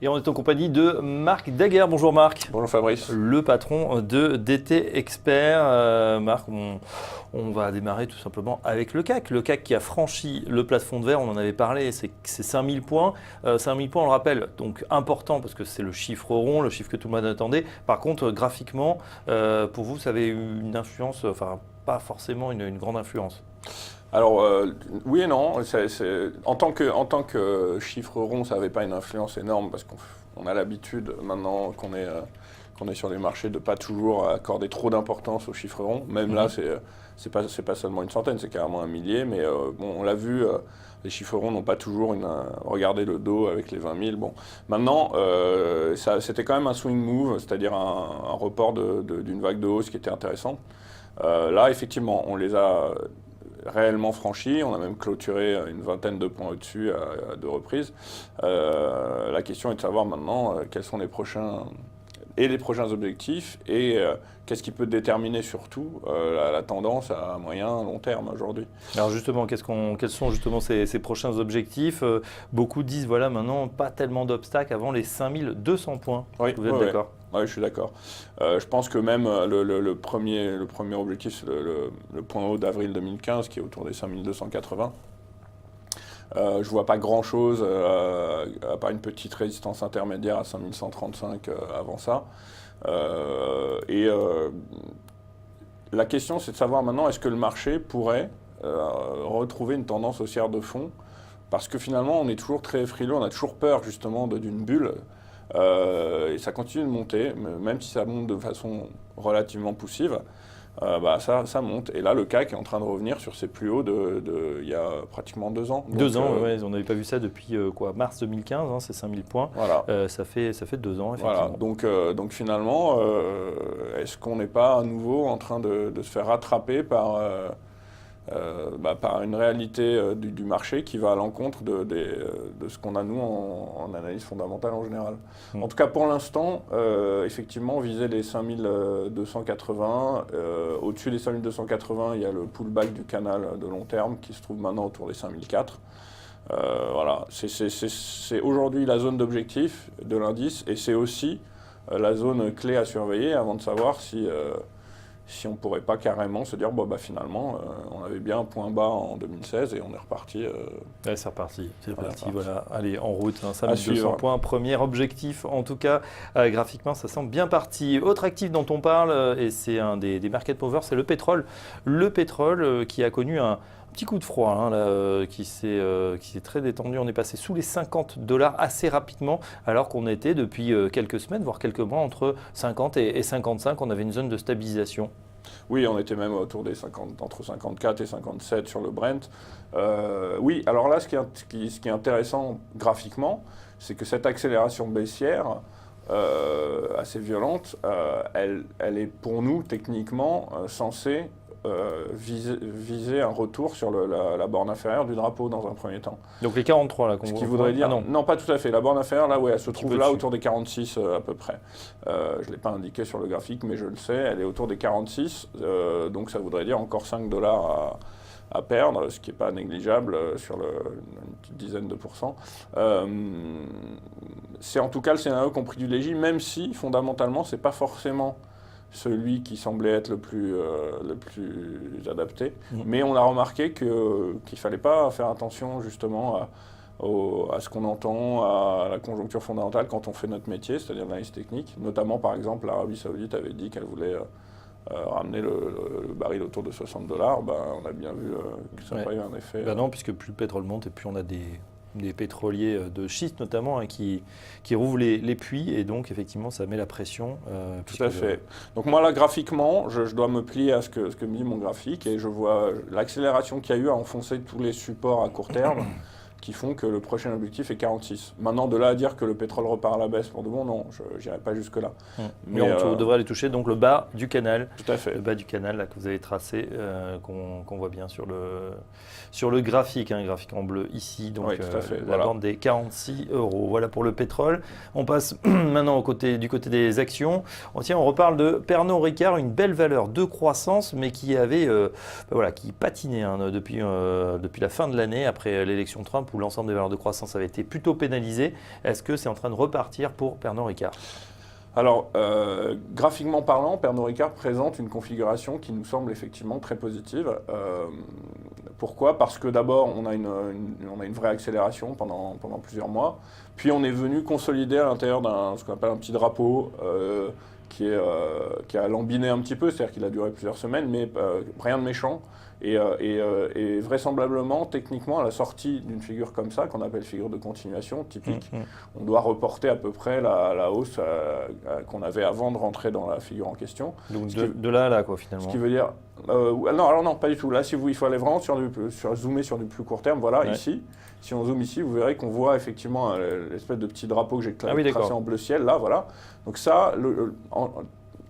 Et on est en compagnie de Marc Daguerre. Bonjour Marc. Bonjour Fabrice. Le patron de DT Expert. Marc, on va démarrer tout simplement avec le CAC. Le CAC qui a franchi le plafond de verre, on en avait parlé, c'est 5000 points. 5000 points, on le rappelle, donc important parce que c'est le chiffre rond, le chiffre que tout le monde attendait. Par contre, graphiquement, pour vous, ça avait eu une influence, enfin pas forcément une grande influence. Alors oui et non, en tant que chiffre rond, ça n'avait pas une influence énorme parce qu'on a l'habitude maintenant qu'on est sur les marchés de pas toujours accorder trop d'importance aux chiffres ronds. Même là, c'est pas seulement une centaine, c'est carrément un millier, mais bon, on l'a vu, les chiffres ronds n'ont pas toujours regardez le dos avec les 20 000. Bon, maintenant, c'était quand même un swing move, c'est-à-dire un report d'une vague de hausse qui était intéressante. Là, effectivement, on les a réellement franchi, on a même clôturé une vingtaine de points au-dessus à deux reprises. La question est de savoir maintenant quels sont les prochains objectifs et qu'est-ce qui peut déterminer surtout la tendance à moyen, long terme aujourd'hui. Alors justement, quels sont justement ces prochains objectifs? Beaucoup disent, voilà, maintenant, pas tellement d'obstacles avant les 5200 points. Oui, vous êtes d'accord? Oui, je suis d'accord. Je pense que même le premier objectif, c'est le point haut d'avril 2015, qui est autour des 5280. Je ne vois pas grand-chose, à part une petite résistance intermédiaire à 5135 avant ça. La question, c'est de savoir maintenant, est-ce que le marché pourrait retrouver une tendance haussière de fond? Parce que finalement, on est toujours très frileux, on a toujours peur justement d'une bulle. Et ça continue de monter, même si ça monte de façon relativement poussive, ça monte. Et là, le CAC est en train de revenir sur ses plus hauts il y a pratiquement 2 ans. Donc, 2 ans, ouais, on n'avait pas vu ça depuis mars 2015, hein, c'est 5000 points. Voilà. Ça fait 2 ans, effectivement. Voilà. Donc finalement, est-ce qu'on n'est pas à nouveau en train de se faire rattraper par une réalité du marché qui va à l'encontre de ce qu'on a nous en analyse fondamentale en général. En tout cas pour l'instant, effectivement, viser les 5280, au-dessus des 5280, il y a le pullback du canal de long terme qui se trouve maintenant autour des 5004. Voilà, c'est aujourd'hui la zone d'objectif de l'indice et c'est aussi la zone clé à surveiller avant de savoir si on ne pourrait pas carrément se dire, finalement, on avait bien un point bas en 2016 et on est reparti. Ouais, c'est reparti, voilà. Allez, en route, 5200 points, premier objectif. En tout cas, graphiquement, ça semble bien parti. Autre actif dont on parle, et c'est un des market movers, c'est le pétrole. Le pétrole qui a connu un petit coup de froid, hein, là, qui s'est très détendu. On est passé sous les $50 assez rapidement, alors qu'on était depuis quelques semaines, voire quelques mois, entre 50 et 55. On avait une zone de stabilisation. Oui, on était même autour des entre 54 et 57 sur le Brent. Oui, alors là, ce qui est intéressant graphiquement, c'est que cette accélération baissière, assez violente, elle est pour nous techniquement censée viser un retour sur la borne inférieure du drapeau dans un premier temps. Donc les 43 là qu'on voit. Ce qui voudrait dire... non, pas tout à fait. La borne inférieure, là, elle se trouve là autour des 46 à peu près. Je ne l'ai pas indiqué sur le graphique, mais je le sais, elle est autour des 46. Donc ça voudrait dire encore $5 à perdre, ce qui n'est pas négligeable sur une petite dizaine de pourcents. C'est en tout cas le scénario qu'on privilégie, même si fondamentalement, ce n'est pas forcément celui qui semblait être le plus adapté. Mais on a remarqué qu'il ne fallait pas faire attention justement à ce qu'on entend, à la conjoncture fondamentale quand on fait notre métier, c'est-à-dire l'analyse technique. Notamment, par exemple, l'Arabie Saoudite avait dit qu'elle voulait ramener le baril autour de $60. On a bien vu que ça n'a pas eu un effet. Non, puisque plus le pétrole monte et plus on a des pétroliers de schiste notamment, hein, qui rouvrent les puits et donc effectivement ça met la pression. Tout à fait. Donc moi là graphiquement, je dois me plier à ce que me dit mon graphique et je vois l'accélération qu'il y a eu à enfoncer tous les supports à court terme qui font que le prochain objectif est 46. Maintenant, de là à dire que le pétrole repart à la baisse pour de bon, non, je n'irai pas jusque-là. Mais on devrait aller toucher donc le bas du canal. Tout à fait. Le bas du canal là, que vous avez tracé, qu'on voit bien sur le graphique, un graphique en bleu ici, donc oui, tout à fait. la bande des 46 €. Voilà pour le pétrole. On passe maintenant du côté des actions. On reparle de Pernod Ricard, une belle valeur de croissance, mais qui avait qui patinait depuis la fin de l'année, après l'élection Trump. Trump où l'ensemble des valeurs de croissance avaient été plutôt pénalisées. Est-ce que c'est en train de repartir pour Pernod Ricard? Alors, graphiquement parlant, Pernod Ricard présente une configuration qui nous semble effectivement très positive. Pourquoi? Parce que d'abord, on a une vraie accélération pendant plusieurs mois. Puis on est venu consolider à l'intérieur ce qu'on appelle un petit drapeau qui a lambiné un petit peu, c'est-à-dire qu'il a duré plusieurs semaines, mais rien de méchant. Et vraisemblablement, techniquement, à la sortie d'une figure comme ça, qu'on appelle figure de continuation typique, on doit reporter à peu près la hausse qu'on avait avant de rentrer dans la figure en question. Donc de là à là, quoi, finalement. Ce qui veut dire... non, alors non, pas du tout. Là, il faut aller vraiment zoomer sur du plus court terme. Voilà, ici. Si on zoome ici, vous verrez qu'on voit effectivement l'espèce de petit drapeau que j'ai tracé en bleu ciel, là, voilà. Donc ça,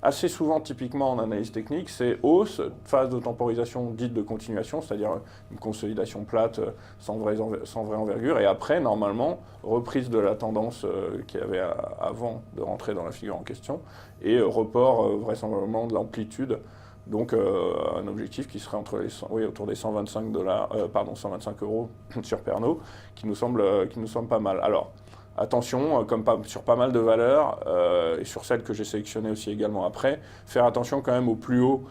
assez souvent, typiquement en analyse technique, c'est hausse, phase de temporisation dite de continuation, c'est-à-dire une consolidation plate sans vraie envergure, et après, normalement, reprise de la tendance qu'il y avait avant de rentrer dans la figure en question, et report vraisemblablement de l'amplitude. Donc un objectif qui serait autour des 125 € sur Pernod, qui nous semble pas mal. Alors attention, comme sur pas mal de valeurs, et sur celles que j'ai sélectionnées aussi également après, faire attention quand même au plus haut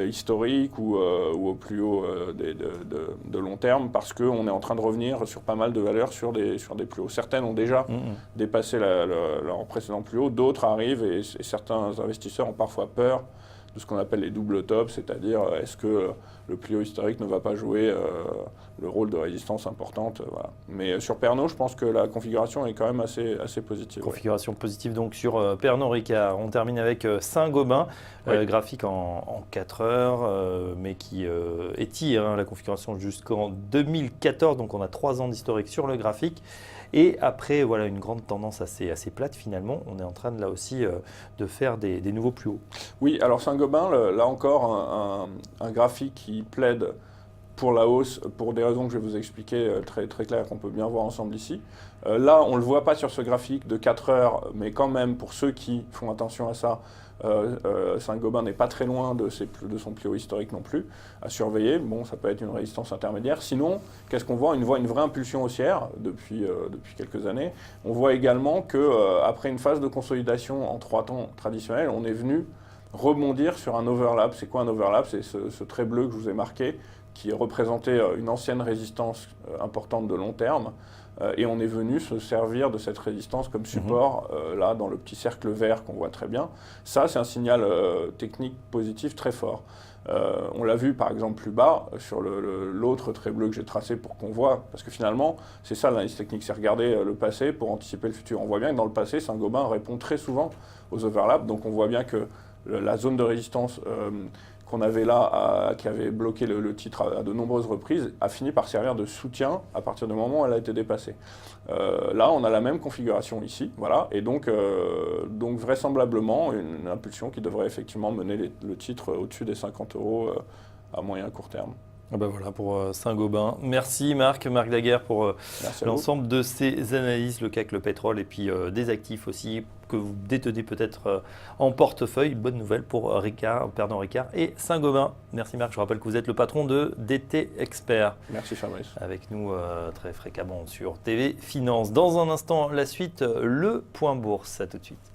historique ou au plus haut de long terme, parce qu'on est en train de revenir sur pas mal de valeurs sur des plus hauts. Certaines ont déjà dépassé leur précédent plus haut, d'autres arrivent et certains investisseurs ont parfois peur de ce qu'on appelle les doubles tops, c'est-à-dire est-ce que le plus haut historique ne va pas jouer le rôle de résistance importante, voilà. Mais sur Pernod, je pense que la configuration est quand même assez positive. Configuration positive donc sur Pernod Ricard. On termine avec Saint-Gobain, graphique en 4 heures, mais qui étire la configuration jusqu'en 2014, donc on a 3 ans d'historique sur le graphique. Et après, voilà, une grande tendance assez plate finalement, on est en train de, là aussi de faire des nouveaux plus hauts. Oui, alors Saint-Gobain, là encore, un graphique qui plaide pour la hausse, pour des raisons que je vais vous expliquer très claires, qu'on peut bien voir ensemble ici. Là, on ne le voit pas sur ce graphique de 4 heures, mais quand même, pour ceux qui font attention à ça, Saint-Gobain n'est pas très loin de son plus haut historique non plus, à surveiller. Bon, ça peut être une résistance intermédiaire. Sinon, qu'est-ce qu'on voit? On voit une vraie impulsion haussière depuis quelques années. On voit également qu'après une phase de consolidation en 3 temps traditionnels, on est venu rebondir sur un overlap. C'est quoi un overlap? C'est ce trait bleu que je vous ai marqué, qui représentait une ancienne résistance importante de long terme. Et on est venu se servir de cette résistance comme support, là, dans le petit cercle vert qu'on voit très bien. Ça, c'est un signal technique positif très fort. On l'a vu, par exemple, plus bas, sur l'autre trait bleu que j'ai tracé pour qu'on voit, parce que finalement, c'est ça l'analyse technique, c'est regarder le passé pour anticiper le futur. On voit bien que dans le passé, Saint-Gobain répond très souvent aux overlaps, donc on voit bien que la zone de résistance qu'on avait là, qui avait bloqué le titre à de nombreuses reprises, a fini par servir de soutien à partir du moment où elle a été dépassée. Là, on a la même configuration ici, voilà, et donc vraisemblablement une impulsion qui devrait effectivement mener le titre au-dessus des 50 € à moyen court terme. Ah ben voilà pour Saint-Gobain. Merci Marc Daguerre pour l'ensemble de ces analyses, le CAC, le pétrole et puis des actifs aussi que vous détenez peut-être en portefeuille. Bonne nouvelle pour Pernod Ricard et Saint-Gobain. Merci Marc, je rappelle que vous êtes le patron de DT Expert. Merci Fabrice. Avec nous très fréquemment sur TV Finance. Dans un instant, la suite, le point bourse. À tout de suite.